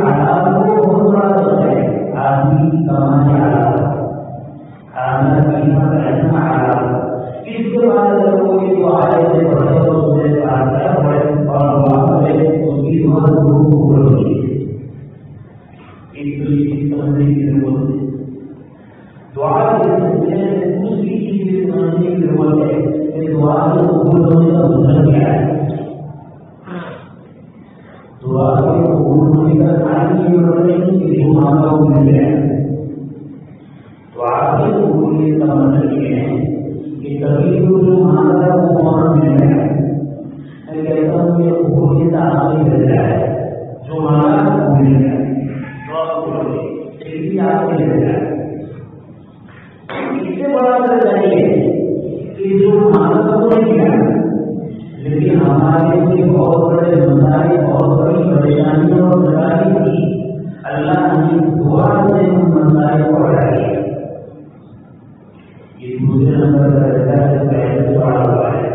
حالات سماج علاوہ کھانا پینا رہنا علاوہ اس کے بعد اگر کوئی جو آئے سے پڑھے اور اس سے آتا پڑھے اور وہاں پہ اس کی دعا ضرور ہوگی. ایک دوسری سمجھنے کی ضرورت ہے. دعا کے سلسلے میں دوسری چیز سمجھنے کی ضرورت ہے کہ دعا کے قبول ہونے کا مطلب کیا ہے. دعا کے قبول ہونے کا تعلیم یہ مطلب نہیں کہ جو مانگا وہ مل جائے. دعا کے قبول ہونے کا مطلب یہ ہے کہ کبھی جو مانگا وہ وہاں مل جائے. میں کہتا ہوں کہ قبول کی تعلیم مل جائے. جو مانگا وہ مل جائے. دعا قبول ہوگی لیکن آپ مل جائے. اس سے بڑا درجہ یہ ہے کہ جو مانگا وہ نہیں کیا لیکن ہمارے لیے بہت بڑے مسائل بہت بڑی پریشانیوں اور مسائل کی اللہ نے دعا سے ان مسائل کو ہٹائی. یہ دوسرے نمبر کا درجہ سے پہلے سے بڑا ہوا ہے.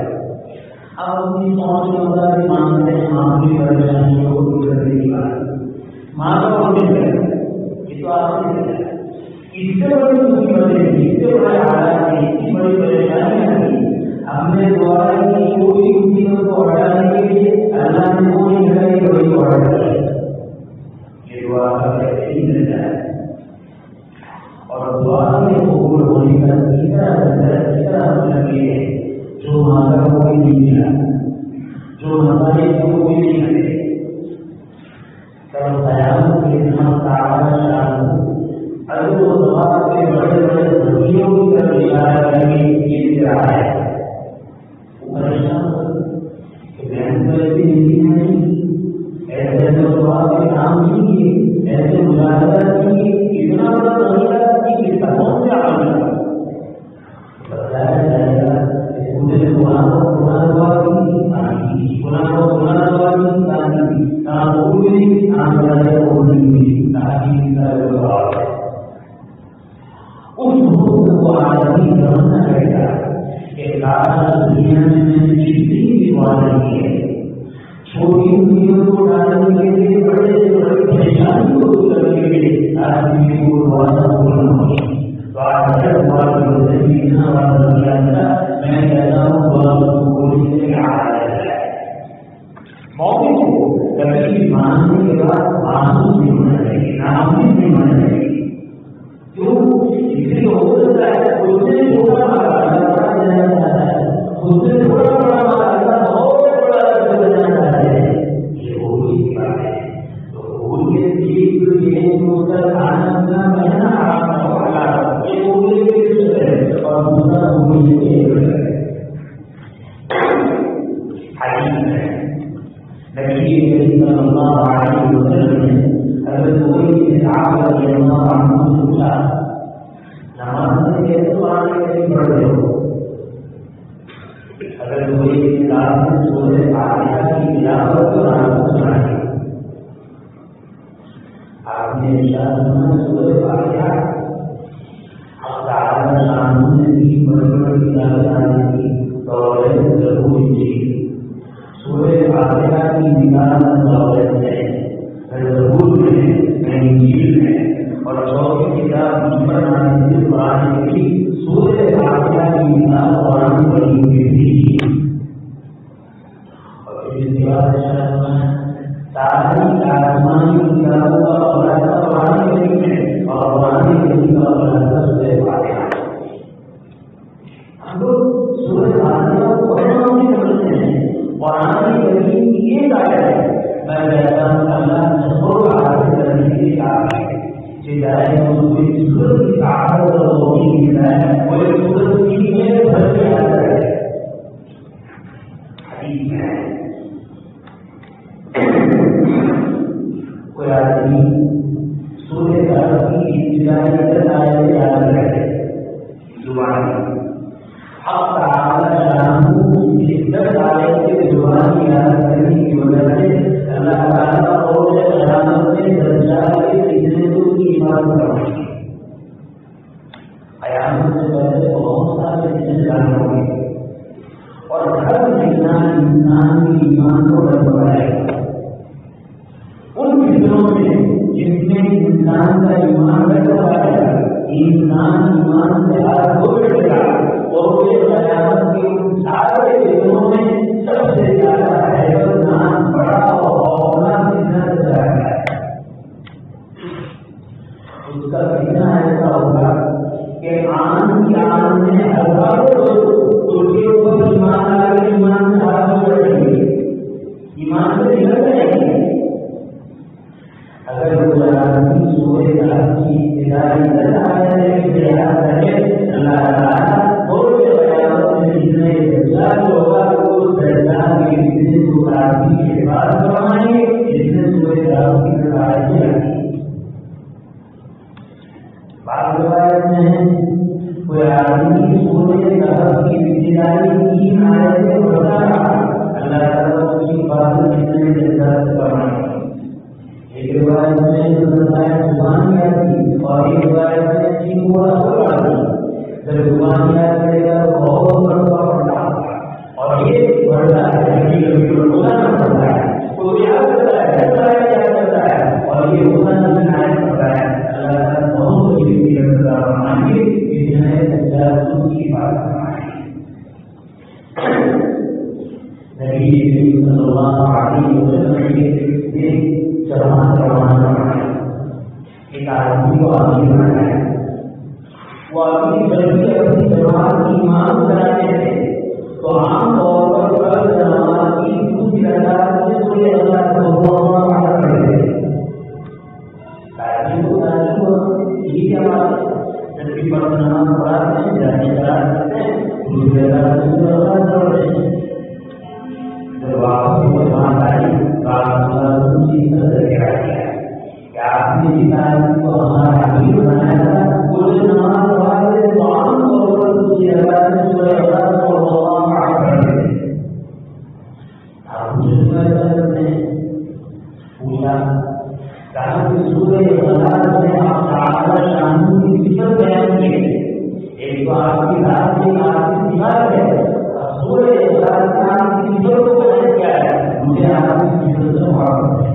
اب اپنی سوچ کے مطابق مانگتے ہیں معمولی پریشانیوں کو دور کرنے کی بات مانگا اور مل گیا. یہ تو آپ نے اس سے بڑی مصیبتیں اس سے بڑے حالات ہیں اتنی بڑی پریشانیاں تھیں. ہم نے دعا کی کوئی مصیبت کو ہٹانے کے لیے اللہ نے کوئی نئی بڑی دعا کی. یہ دعا کا بہترین درجہ ہے. اور دعا کے قبول ہونے کا تیسرا مطلب یہ ہے جو مانگا کوئی نہیں ملا. جو مسائل کو کوئی نہیں کرے. کل قیامت کے دن تعالی اگر وہ دعا کے بڑے بڑے ذریعوں کی طرف اشارہ کریں گے یہ کیا ہے پریشان کہ بہن تو ایسی زندگی میں نہیں ایسے دعا کے کام نہیں کیے ایسے مجاہدہ کیے اتنا بڑا طریقہ کہ کون سے عمل بتایا جائے گا. مجھے قرآن دعا کی قرآن دعا کی اس حکم کو آدمی سمجھنا چاہیے کہ دنیا میں جتنی بھی والدی ہے چھوٹی چیزوں کو ڈالنے کے لیے بڑے سے بڑے پریشانی کو دور کرنے کے لیے آدمی کو دعا بولنا ہوگی. تو آج دعا میں کہتا ہوں دعا بولنے سے موقع کو کبھی ماننے کے بعد معصوم نہیں ہونا چاہیے ناامید نہیں ہونا چاہیے. کیوں اس لیے ہو سکتا ہے خود سے چھوٹا بڑا خود سے چھوٹا بڑا بہت بڑا بنانا چاہتے ہیں. یہ ہوگی کی بات ہے. تو خود کے چیز یہ اس کا کھانا پینا پہننا آرام یہ ہوگی اور دوسرا ہوگی حدیث ہے نبی صلی اللہ علیہ وسلم نے حضرت کوئی صحابہ رضی اللہ عنہ سے پوچھا نماز میں کیسے قرآن کریم پڑھتے ہو. حضرت کوئی کتاب میں سورہ فاتحہ کی تلاوت اور آپ کو سنائی. آپ نے ارشاد فرمایا سورہ فاتحہ اب تعالی شان نے بھی بڑی بڑی کتابیں کی توریت ضرور کی. سورہ فاتحہ کی نگاہ توریت ہے ضرور میں انجیل میں اور چوتھی کتاب مجمل نازل قرآن کی سورہ فاتحہ کی نگاہ قرآن بڑی ہوئی تھی. اور اس کے بعد ساری آسمانی کتابوں کا خلاصہ قرآن کریم ہے اور قرآن کریم کا خلاصہ سورہ فاتحہ. ہم لوگ سورہ فاتحہ کو پڑھنا نہیں سمجھتے ہیں. قرآن کریم کی یہ آیت ہے میں کہتا ہوں اللہ تصور حاصل کرنے کے لیے کہا ہے کہ جائے کوئی سورت کی طاقت اور روشنی ملا ہے وہ ایک سورت کی میرے بھر کے آتا ہے. حدیث ہے کوئی آدمی سورہ کہف کی ابتدائی آیت یاد رکھے زبان حق تعالی شانہ اس 10 آیت کے زبان یاد کرنے کی وجہ سے اللہ تعالیٰ اور قیامت میں درجات کے سلسلوں کی عبادت کروائی. قیامت سے پہلے بہت سارے سلسلے ہوں گے اور ہر انسان کے ایمان کو بڑھائے گا. ان فکروں میں جن میں انسان کا ایمان بڑھتا ہے انسان ایمان سے ہاتھ دھو بیٹھے گا اور یہ قیامت کے ان سارے دنوں میں سب سے زیادہ حیرت نام بڑا اور خوفناک فتنہ نظر آتا ہے. اس کا فتنہ ایسا ہوگا کہ آن کی آن میں ہزاروں لوگ ان کے اوپر ایمان آ کر ایمان سے ہاتھ دھو بیٹھیں گے, ایمان سے نکل جائیں گے. اگر وہ آدمی سورہ کہف کی ابتدائی دس آیتیں کے لحاظ کرے اللہ تعالیٰ بہت سے قیامت میں جتنے دجال ہوگا وہ دجال کے جتنے تو آدمی کے بعد فرمائیں گے جتنے سورہ کہف کی آیتیں آتی. بعض روایت میں کوئی آدمی سورہ کہف کی ابتدائی 3 آیتیں پڑھتا رہا اللہ تعالیٰ اس کی بات جتنے دجال فرمائیں گے. ایک روایت میں زبان یاد کی اور ایک روایت میں 3 گوڑا سوڑا دی. جب زبان یاد کرے گا تو بہت بڑھتا پڑتا اور یہ بڑھتا ہے روزانہ پڑھتا ہے تو یاد کرتا ہے یاد کرتا ہے اور یہ روزانہ نائب پڑھتا ہے. اللہ تعالیٰ بہت سی فرمائیں گے جس کی بات فرمائیں نبی صلی اللہ علیہ وسلم کے ایک آدمی کو آدمی بنایا. وہ آدمی جلدی اپنی جماعت کی ایمان کراتے تھے تو عام طور پر ہر جماعت کی کچھ تعداد میں کوئی اللہ کا کرتے تھے. یہی کیا بات ہے جب بھی پر نماز پڑھاتے ہیں جانے قرار کرتے ہیں دوسرے کرتے ہیں. جب واپس وہ جماعت آئی آپ نے جس آدمی کو ہمارا امیر بنایا تھا وہ جو نماز پڑھاتے تھے تو عام طور پر دوسری اللہ نے سورہ اخلاص کو اللہ معاف کرتے تھے. آپ مجھے ایسا کرتے ہیں پوچھا کہا کہ سورہ اخلاص میں آپ تعالی شان کی صفت بیان کی ہے. ایک تو آپ کی ذات سے آپ کی صفات ہے اور سورہ اخلاص میں آپ کی صفت کو بیان کیا ہے. مجھے آپ کی صفت سے محبت ہے.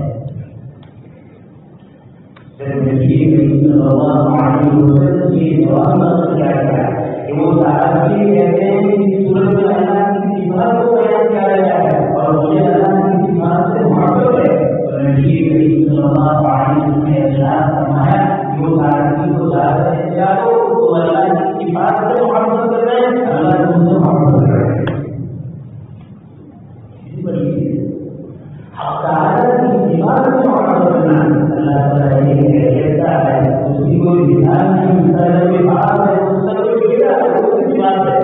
نبی صلی اللہ علیہ وسلم یہ جواب کیا گیا کہ وہ صحابی کہتے ہیں کہ سورۃ میں اللہ کی صفات کو بیان کیا گیا ہے اور مجھے اللہ کی صفات سے محبت ہے. تو نبی صلی اللہ علیہ وسلم نے ارشاد فرمایا کہ وہ صحابی کو ظاہر ہے کیا تو اللہ کی صفات سے محبت کر رہے ہیں اللہ تم سے محبت کر رہے ہیں. اسی بڑی اب تعالیٰ کی صفات سے محبت کرنا اللہ تعالیٰ یہ کہتا ہے اس کی کوئی مثال نہیں ملتا ہے کوئی بات ہے اس کا کوئی بیٹا ہے اس کی بات ہے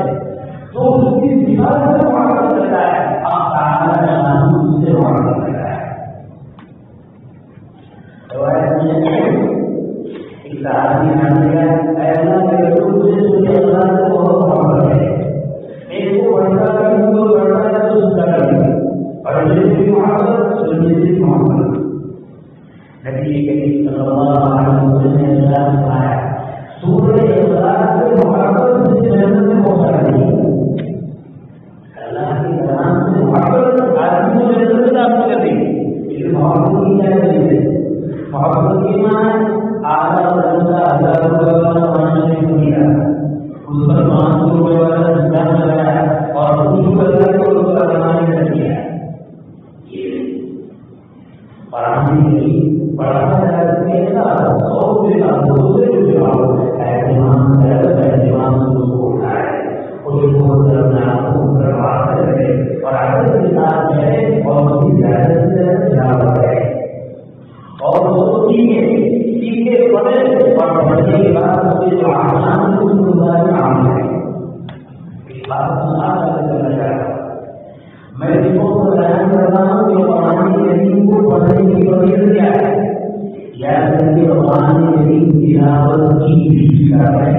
تو اس کی صفات سے محبت کرتا ہے. اب تعالیٰ شان اس سے محبت کرتا ہے. روایت میں ایک صحابی آنے کا اے اللہ کے رسول مجھے سورہ اخلاص سے بہت محبت ہے. ایک کو پڑھتا ہے ان کو پڑھتا ہے تو سنتا ہے اور مجھے بھی محبت سننے سے محبت. نبی کریم صلی اللہ علیہ وسلم نے ارشاد فرمایا سورہ اخلاص سے محبت سے جنت میں پہنچا دی. اللہ کے کلام سے محبت آدمی کو جنت میں داخل کر دی. لیکن محبت کی کیا چیز ہے؟ محبت کی معنی آدھا بندہ 1000 روپے والا پانی نہیں دیا اس پر 500 روپے والا انتظام لگایا اور خوش کر کے اس کا کمانے کر دیا. پڑھانے پڑھانا چاہتے ہیں نا 100 روپے کا 200 روپے کا اہتمام کو اٹھائے اس کو کرنا پرواہ کرے اور عادت کے ساتھ رہے اور اس کی زیادہ سے زیادہ تلاوت کرے اور اس کو سیکھے پڑھے اور پڑھنے کے بعد اس کے جو احکام اس کو عام ہے. اس بات کو ساتھ کرنا چاہتا ہوں. میں اس کو بیان کر رہا ہوں کہ قرآن کریم کو پڑھنے کی فضیلت کیا ہے. یاد رکھیے قرآن کریم تلاوت کی بھی کتاب ہے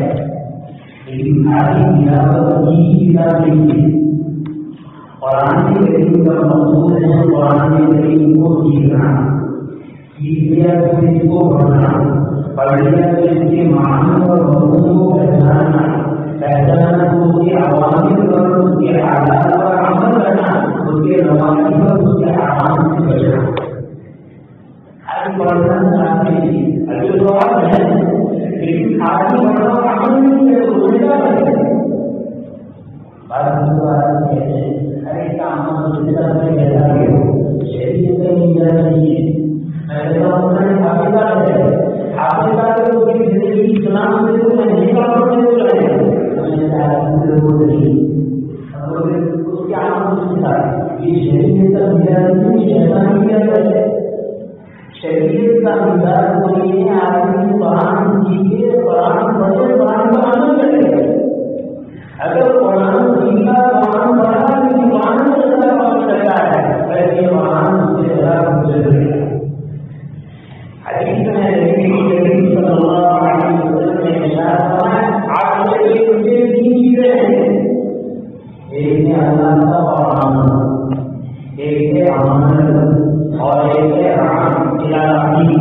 لیکن خالی تلاوت کی کتاب نہیں ہے. قرآن کریم کا مقصود ہے قرآن کریم کو سیکھنا, سیکھ لیا تو اس کو پڑھنا, پڑھ لیا تو اس کے معنی اور مفہوم کو پہچاننا تو اس کے عوامل پر اس کے آداب پر عمل کرنا, اس کے روایت پر اس کے احکام سے بچنا. پڑھنا چاہتے ہیں اگر سوال ہے لیکن آدمی بڑا عمل نہیں ہے تو الٹا ہے. بعض لوگ کہتے ہیں ارے کام میں کیسا بھی ہو شہری سے نہیں جانا چاہیے. میں کہتا ہوں حقیقت ہے حقیقت ہے اس کی زندگی اسلام سے تو نہیں کام سے تو رہے اس کے عام یہ شہریت کا مزاج نہیں شیطانی کیا کرے. شہریت کا مزاج تو یہ آدمی قرآن سیکھے قرآن پڑھے قرآن کا عمل کرے. اگر قرآن سیکھا قرآن پڑھا لیکن قرآن سے زیادہ کام کرتا ہے ویسے قرآن اس سے زیادہ گزر گیا. حدیث میں نبی صلی اللہ علیہ وسلم نے ارشاد فرمایا آپ کے لیے مجھے تین چیزیں ہیں. ایک ہے اللہ کا قرآن, ایک ہے امانت اور ایک ہے رحم الہی.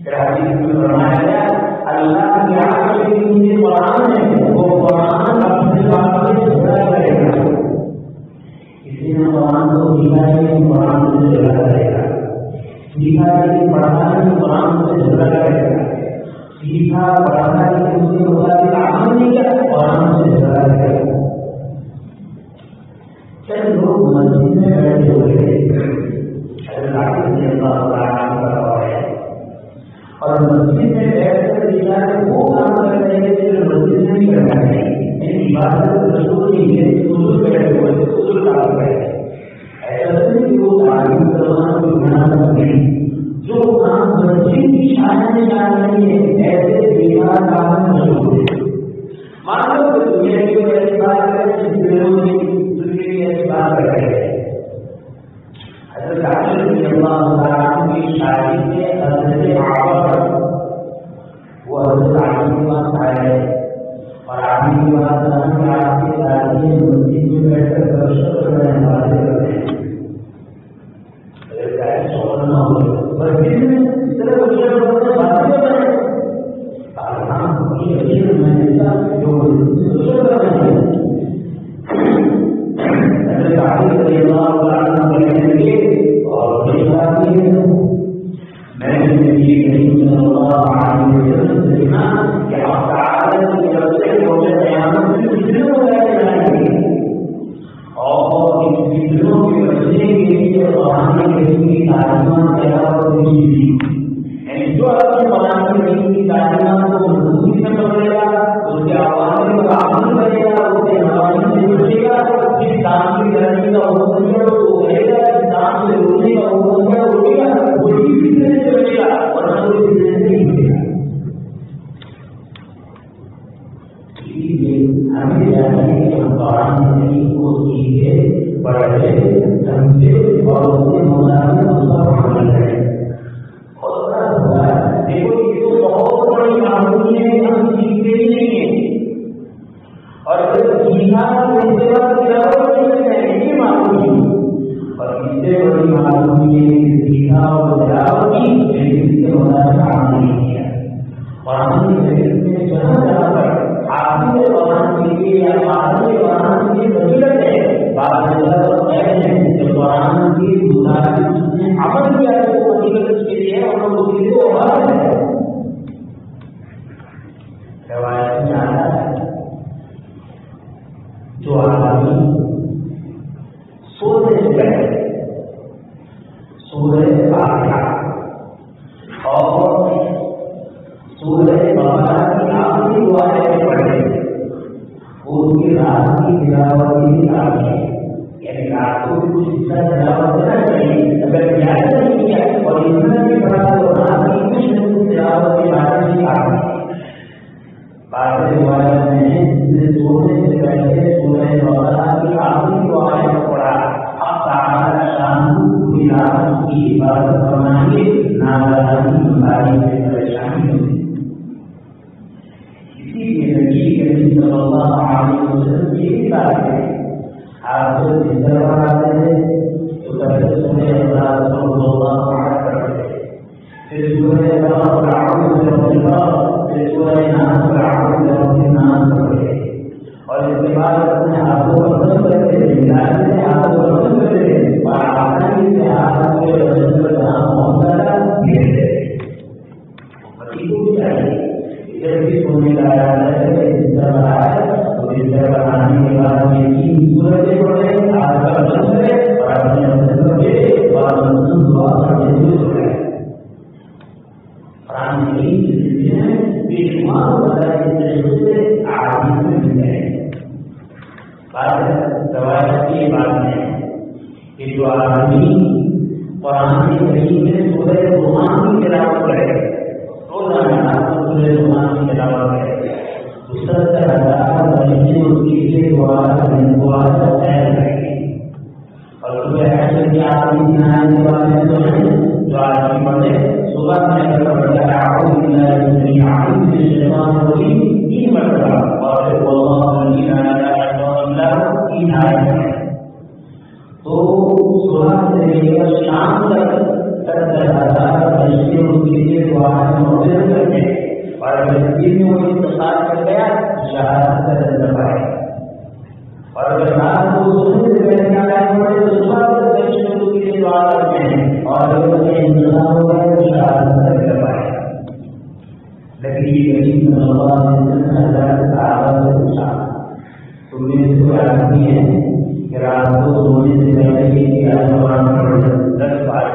پھر حدیث میں فرمایا گیا اللہ کی آنکھ کے نیچے قرآن ہے وہ قرآن اپنے بات سے جھگڑا کرے گا. کسی نے قرآن کو سیکھا ہے قرآن سے جھگڑا کرے گا. سیکھا ہے پڑھا ہے قرآن سے جھگڑا کرے گا. سیکھا پڑھا ہے اس کے مطابق عمل نہیں کیا قرآن سے جھگڑا کرے گا. چند لوگ مسجد میں بیٹھے ہوئے تھے اور مسجد میں بیٹھ کر وہ کام کر رہے تھے جو مسجد میں نہیں کرنا چاہیے. عبادت رسول نہیں ہے حضور بیٹھے ہوئے تھے حضور کام کر رہے تھے. ایسا نہیں کہ وہ تعلیم کروانا کوئی گناہ نہیں. جو کام مسجد کی شان میں جا رہی ہے ایسے بیمار کام مشہور ہے. مان لو کہ دنیا کی کوئی ایسی بات کرے ایسی بات کر رہے ہیں. حضرت علی رضی اللہ عنہ کی شادی کے حضرت عمر وہ حضرت علی کے پاس آئے اور علی کے پاس آپ کے دادی مسجد میں بیٹھ کر گفتگو کر رہے ہیں باتیں کر رہے ہیں. حضرت علی سوال نہ ہو مسجد میں اس طرح گفتگو کرتے باتیں کر رہے ہیں. میں ایسا جو گفتگو کر رہے ہیں اللہ کے طریقے سے عادی میں مل جائے گی. روایت کی بات ہے کہ جو آدمی قرآن کریم میں سورہ لقمان کی تلاوت کرے روزانہ سورہ لقمان کی تلاوت کرے 70,000 فرشتے اس کے لیے دعا کا خیر کریں گے. اور صبح حشر کی آخری دن آنے والے جو ہیں جو آدمی پڑھے صبح میں پڑھے اعوذ باللہ السمیع العلیم من الشیطان الرجیم 3 مرتبہ اور پھر اللہ لا الہ الا اللہ 3 آیتیں. تو صبح سے لے کر شام تک 70,000 فرشتے اس کے لیے دعا کرتے ہیں. اور اگر دل میں وہ اتصال کر گیا شہادت کا درجہ پائے گا. اور اگر رات کو سونے سے پہلے ٹائم پڑے تو صبح تک فرشتے اس کے لیے دعا کرتے ہیں. اور اگر اس کا انتظام ہو گیا تو شہادت کا درجہ پائے گا. لیکن یہ کریم صلی اللہ علیہ وسلم حضرت صحابہ سے پوچھا تم نے اس کو یاد کی ہے کہ رات کو سونے سے پہلے یہ قرآن پڑھ 10 بار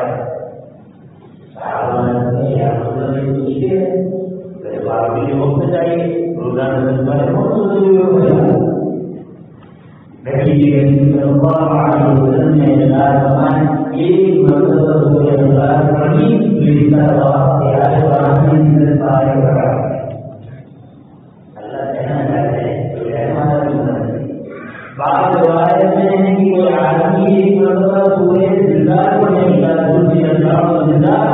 صحابہ نے کہا مطلب یہ ہے بھی وقت چاہیے روزانہ 10 بار بہت ضروری ہو جائے. لیکن اللہ علیہ وسلم نے ارشاد فرمایا ایک مرتبہ سورہ اخلاص پڑھی تو اس کا ثواب آیت قرآن میں پائے گا. اللہ کہنا چاہتے ہیں تو ہمارا بعض روایت میں ہے کہ کوئی آدمی ایک مرتبہ سورہ زلزال پڑھنے کا دوسری اللہ زلزال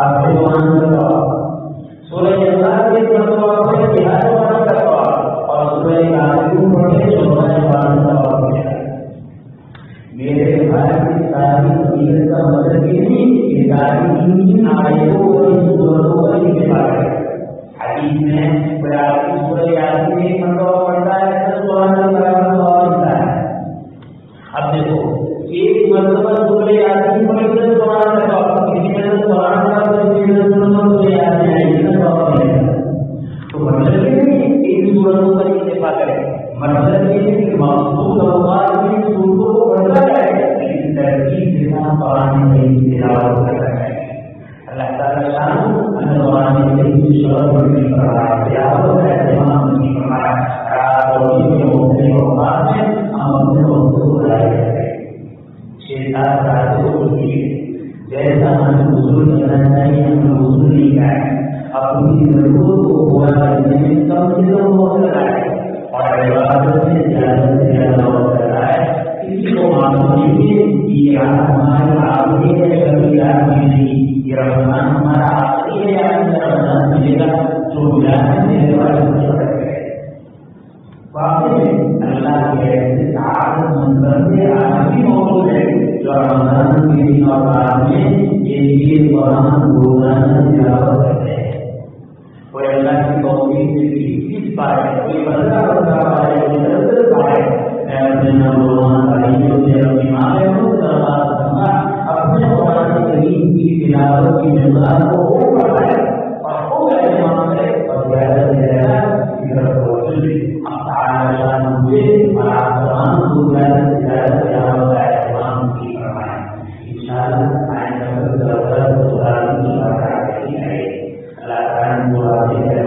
آپ سے وہاں کروا سورہ اخلاص ایک مرتبہ پڑھے بہار وہاں کروا اور سورہ کافرون پڑھے سورہ وہاں کروا. میرے بھائی کی ساری فضیلت کا مطلب یہ نہیں کہ ساری آیتوں اور سورتوں کا اتفاق ہے. حدیث میں کوئی آدمی سورہ یاسین ایک مرتبہ پڑھتا ہے تو سبحان اللہ ہے. اب دیکھو ایک مرتبہ سورہ یاسین پڑھتے ہیں سبحان اللہ کسی میں سبحان اللہ کسی میں سورہ یاسین ہے تو مطلب یہ نہیں ایک سورتوں کا اتفاق ہے. مطلب یہ ہے کہ مخصوص اوقات میں سورتوں کو پڑھنا چاہیے لیکن ترتیب کے ساتھ قرآن کریم کی تلاوت کرنا چاہیے. اللہ تعالیٰ شان قرآن کریم کی شرح بڑھنے پر رہا ہے تلاوت کا اہتمام نہیں فرمایا. رات اور دن کے مختلف اوقات میں ہم اپنے وقت کو بلائے کرتے ہیں 6-7 راتوں کو لیے جیسا ہمیں وصول کرنا چاہیے ہمیں وصول نہیں کریں. اپنی ضرورت کو پورا کرنے میں کم سے کم وقت لگائے اور عبادت میں زیادہ سے زیادہ وقت لگائے. کسی کو معلوم نہیں کہ یہ ہمارا آخری ہے کبھی آخری نہیں. یہ رمضان ہمارا آخری ہے یا رمضان ملے گا جو ملاقات میرے والے واقعی اللہ کے ایسے تعارف منظر سے آخری موجود ہے جو رمضان کے دن اور رات میں یہ قرآن روزانہ تلاوت کرتے ہیں. کوئی اللہ کی توفیق سے کس پائے کوئی بندہ پائے کوئی درد پائے اپنے اپنی ماں اپنے قرآن کریم کی تلاوت کی مقدار کو خوب بڑھائے اور خوب اہتمام کرے اور زیادہ سے زیادہ ہم تعالی شان مجھے اور آپ تمام کو زیادہ سے زیادہ تلاوت کا اہتمام کی فرمائیں. انشاءاللہ آئندہ اللہ تعالیٰ کو راضی کر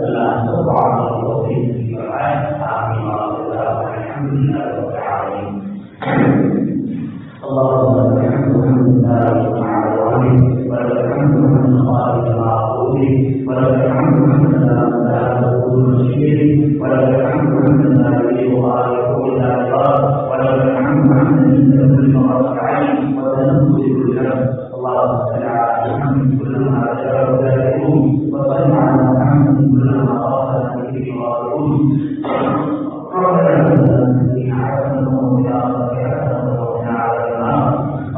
اللہ سب کو توفیق کی فرمائے. آمین الحمد للہ رب العالمین. اللهم لك الحمد ولك الحمد من خالق المعبود ولك الحمد من لا تقول شيء ولك الحمد من لا يخالف الا الله ولك الحمد من كل ما رفعت وتنزل الجنه. اللهم صل على محمد كلما ذكرت ذكرهم وصل على محمد كلما قرأت ذكره وقرؤه. ربنا الذين حسنوا وبآخرة حسنة وقنا عذاب النار.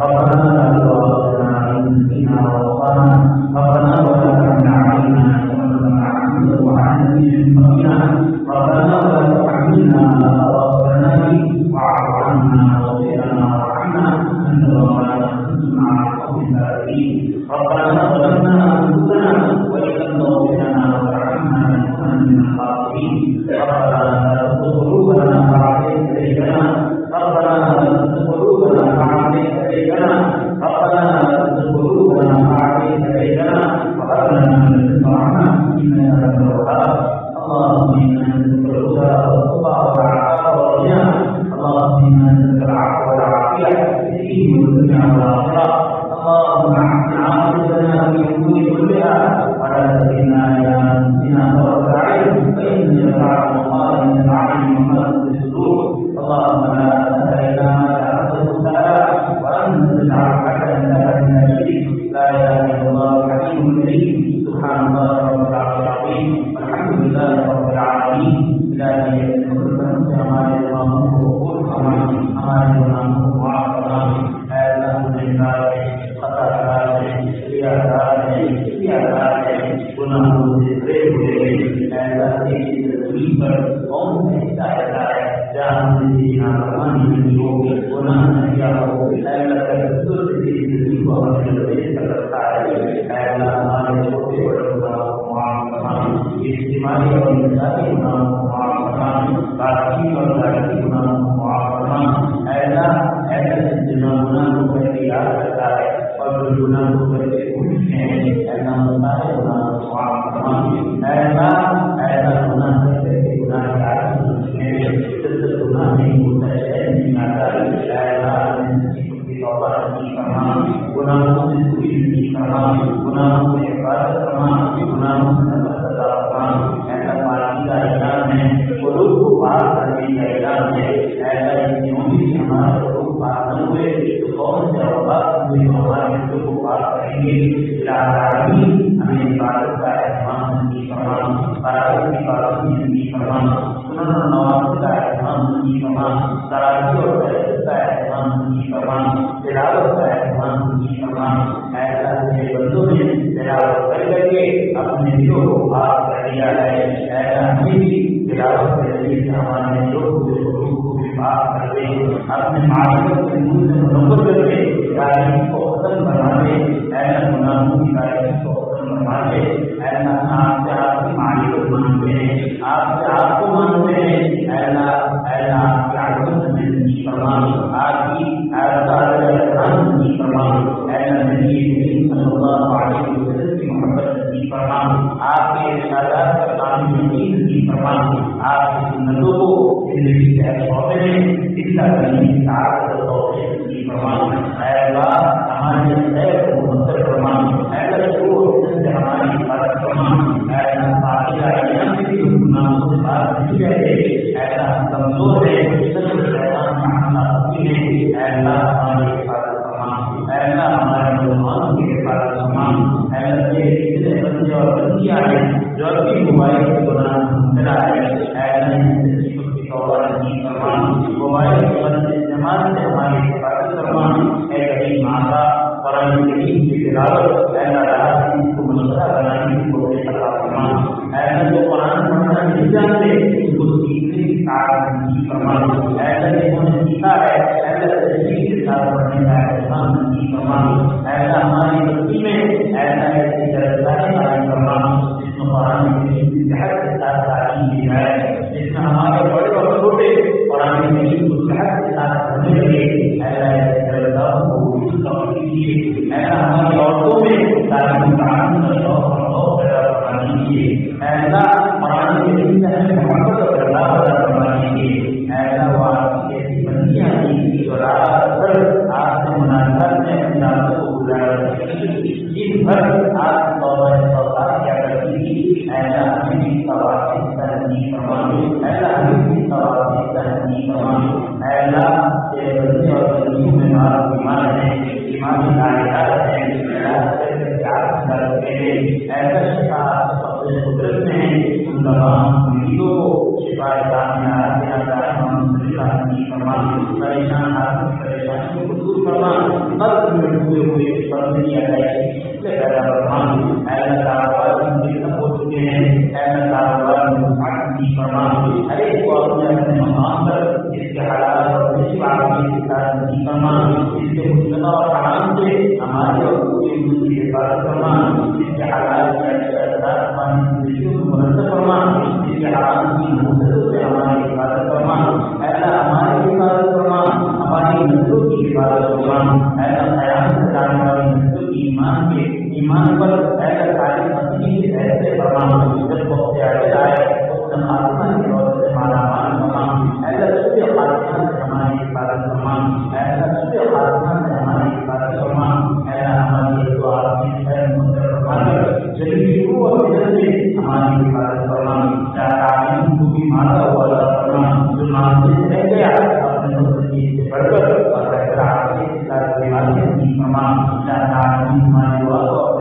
ربنا لا تؤاخذنا إن نسينا وأخطأنا. ربنا ولا تحمل علينا إصرا كما حملته على الذين من قبلنا. ربنا ولا تحملنا ما لا طاقة لنا به واعف عنا واغفر لنا وارحمنا أنت مولانا فانصرنا على القوم الكافرين. ربنا ظلمنا أنفسنا وإن لم تغفر لنا وترحمنا لنكونن من الخاسرين. ربنا لا تزغ قلوبنا بعد إذ هديتنا. ربنا لا تزغ قلوبنا بعد إذ هديتنا. ربنا لا تزغ قلوبنا بعد إذ هديتنا وهب لنا من لدنك رحمة إنك أنت الوهاب. إله إلا الله الحكيم الكريم سبحان الله رب العرش العظيم الحمد لله رب العالمين إلهي أنت ہمارے اماموں کو قبول فرما ہمارے گناہوں کو معاف فرما اے اللہ گنہگار ہے خطا کار ہے ریاکار ہے خطیہدار ہے گناہوں سے بھرے ہوئے اے اللہ تیری زمین پر کون سے ہدایت ہے جہاں سے نافرمانی نہیں ہو گناہ نہ کیا ہو اے اللہ تقدس سے تیری زمین کو ہمیں لبیک کر رکھا ہے اے اللہ ہمارے چھوٹے بڑے گناہوں کو معاف فرما اجتماعی اور انفرادی گناہوں کو معاف فرما باقی اور ظاہری گناہوں کو معاف فرما اے اللہ ایسا جتنا گناہ کو کر کے یاد کرتا ہے اور جو گناہ کو کر کے بھولتے ہیں اے اللہ سارے گناہوں کو معاف فرما اے اللہ ایسا گناہ کر کے گناہ کے عادی ہوتے ہیں جب تک گناہ نہیں ہوتا ہے نہیں آتا اے اللہ توبہ نصیب فرما گناہوں سے دوری نصیب فرما گناہوں سے حفاظت فرما گناہوں سے نفرت عطا فرما ایسا پاکی کا اعلان ہے قلوب کو پاک کرنے کا اعلان ہے ایسا یوں بھی ہمارے قلوب پاک نہ ہوئے تو کون سے اوقات ہوئے ہمارے دل کو پاک کریں گے العالمین ہمیں عبادت کا اہتمام نصیب فرما فرائض کی پابندی نصیب فرما سنن و نوافل کا اہتمام نصیب فرما تراویح اور تہجد کا اہتمام نصیب فرما تلاوت کا اہتمام نصیب فرما ایسا تیرے بندوں نے تلاوت کر کے اپنے دلوں کو پاک کر دیا ہے ایسا ہمیں بھی تلاوت کے ذریعے سے ہمارے دلوں کو بھی پاک کر دے اپنے معرفت کے نور سے منور کر دے تاریخ کو ختم بنا دے ایسا گناہوں کی تاریخ کو ختم بنا دے ایسا آپ سے آپ کی معرفت مانگتے ہیں آپ سے آپ کو مانگتے ہیں ایسا آپ کی عظمت میں نصیب فرما آپ کی نصیب فرما ایسا نبی کریم صلی اللہ علیہ وسلم کی محبت نصیب فرما آپ کے ارشادات کا کام نصیب فرما آپ کی سنتوں کو زندگی کے ہر شعبے میں زندہ کرنے کی طاقت اور توفیق نصیب فرما اے اللہ ہمارے خیر کو مؤثر فرما اے اللہ شرور سے ہماری حفاظت فرما اے اللہ فاطمہ ایام کی گناہوں سے باہر نہیں رہتے اے اللہ ہم کمزور ہیں شیطان کا حملہ ہوتی ہے اے اللہ ہماری حفاظت فرما اے اللہ ہمارے مسلمانوں کی حفاظت فرما اے اللہ یہ اتنے بندے اور بندیاں ہیں جو اپنی موبائل کے گناہ مبتلا ہے اے اللہ کی توبہ نصیب فرما موبائل کے بندے جماعت سے ہماری حفاظت فرما اے کریم آقا قرآن کریم کی تلاوت اے اللہ رات اس کو مشورہ بنانے کی توفیق عطا فرما اے اللہ جو قرآن پڑھنا نہیں جانتے اس کو سیکھنے کی طاقت نصیب فرما اے اللہ جنہوں نے سیکھا ہے اے اللہ تجوید کے ساتھ پڑھنے کا اہتمام نصیب فرما اے اللہ ہماری بستی میں اے اللہ ایسی درجات قائم فرما جس میں قرآن کریم کی صحت کے ساتھ تعلیم دی جائے جس میں ہمارے بڑے اور چھوٹے قرآن کریم کو صحت کے ساتھ پڑھنے لگے اے اللہ ایسی درجات کو کیجیے اے اللہ ہماری عورتوں میں تعلیم تعلیم کا شوق اور ذوق پیدا کروا دیجیے اے اللہ قرآن کریم سے ہمیں محبت اور لگاؤ پیدا کروا دیجیے اے اللہ وہ آپ کی ایسی بندیاں ہیں جو رات بھر آپ سے مناجات میں اپنی راتوں کو گزارا دن بھر آپ کی توبہ استغفار کیا کرتی تھی اے اللہ ہمیں بھی ثواب سے حصہ نصیب فرما اے اللہ ہمیں بھی ثواب سے حصہ نصیب فرما اے اللہ تیرے بندے اور بندیوں میں ہمارا ایمان ہے ایمانی عائدات ہے ایسا شفا اپنے قدرت میں ہے ان تمام مریضوں کو شفا فرما پریشان آدمی پریشانیوں کو دور فرما قلب میں ڈوبے ہوئے پڑھنے پیدا فرما ایسا کاروبار میں ہو چکے ہیں ایسا کاروبار میں فرما ہر ایک کو اپنے مقام پر اس کے حالات اور فرما اس کے مسلم اور حرام سے ہمارے اور پورے ملک کی حفاظت فرما اس کے حالات میں ہماری زندگیوں کو مرتب فرما اس کے حالات کی مدد سے ہماری حفاظت فرما ایسا ہماری حفاظت فرما ہماری نسلوں کی حفاظت فرما ایسا قیام سے جانے والی نسلوں کی ایمان پر ایسا تعلیم مسیح سے ایسے فرما جب وقت عجل آئے اس نے خاتمہ کی دولت سے مالا مال فرما ایسا سب خاتمہ سے ہماری حفاظت فرما ایسا سب خاتمہ سے ہماری حفاظت فرما ایسا ہماری دعا کی خیر مدر فرما جلدی شروع اور بدل سے ہماری حفاظت فرما تعلیم کو بھی مالا ہوا فرما جو مانتے سے رہ گیا اپنے زندگی سے بڑھ کر اور بہتر آگے فرما تعلیم ہماری دعا کو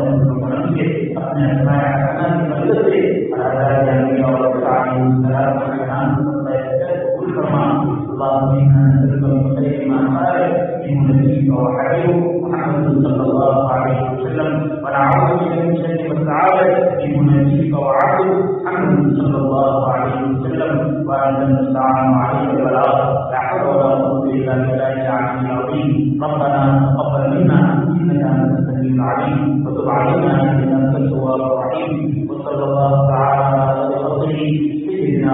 أعوذ بك من شر والسعادة في مناجيك وعبدك محمد صلى الله عليه وسلم وأنت المستعان عليك البلاغ لا حول ولا قوة إلا بالله العلي العظيم ربنا تقبل منا إنك أنت السميع العليم وتب علينا إنك أنت التواب الرحيم وصلى الله تعالى على خير خلقه سيدنا